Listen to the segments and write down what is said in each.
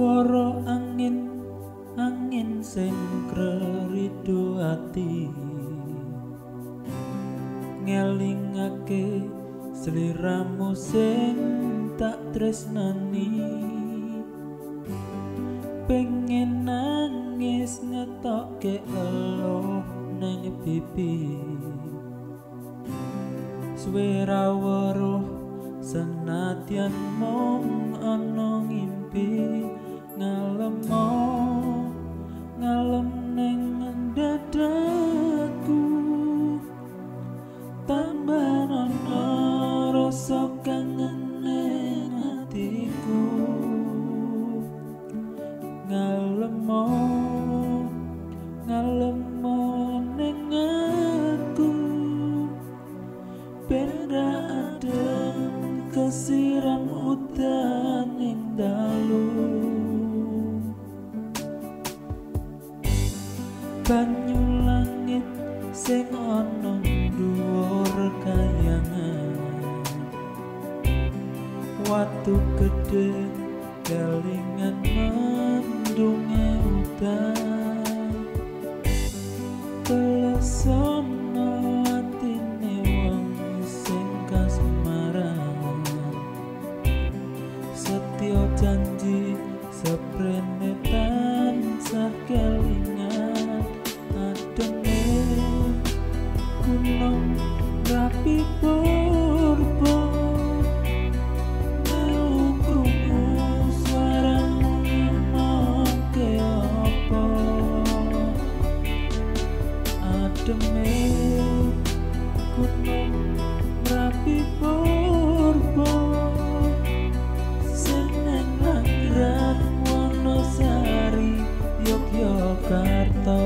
Swara angin angin sing krerido ati ngelingake sliramu sing tak tresnani pengen nangis ngetokke elo nang pipi swara weruh senadyan mung ana ngimpi ngalemo ngalem ning dadaku tambah ana rasa kangen ning atiku ngalemo ngalemo ning aku benda ada kesiram udan ing dalu banyu langit sing ana dhuwur kayangan watu gede kelingan mendunge udan telesono atine wong sing kasmaran setya janji seprene tansah kelingan ademe gunung rapi purba krungu swaramu ngomongke apa ademe gunung rapi purba seneng langgar Wonosari Yogyakarta.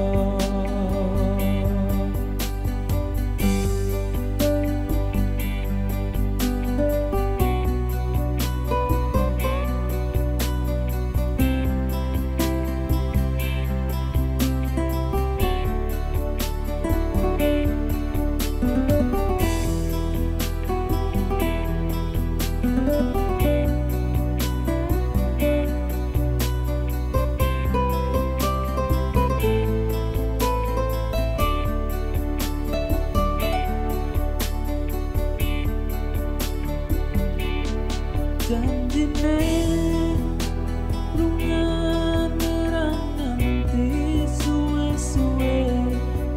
Janjine lungane ra nganti suwe-suwe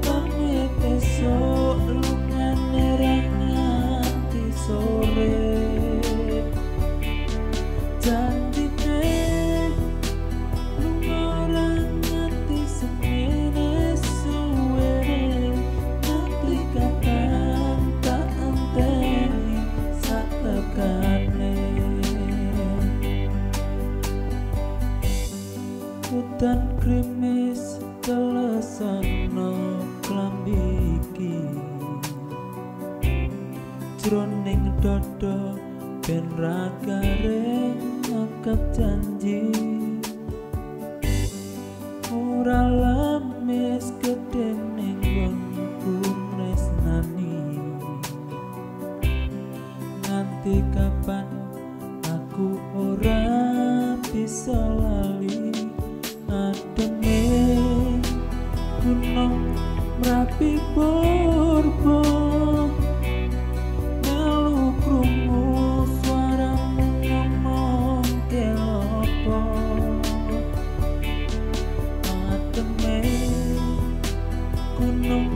pamit esuk lungane ra nganti sore janjine lungane nganti semene suwe nanti kapan tak enteni sak tekane udan krimis telesana klambi iki jroning dada ben ra garing ngekep janji ora lamis gedhe ning nggonku tresnani nganti kapan aku ora bisa lali ademe gunung merapi purba melu krungu swaramu ngomongke apa ademe gunung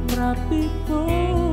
merapi purba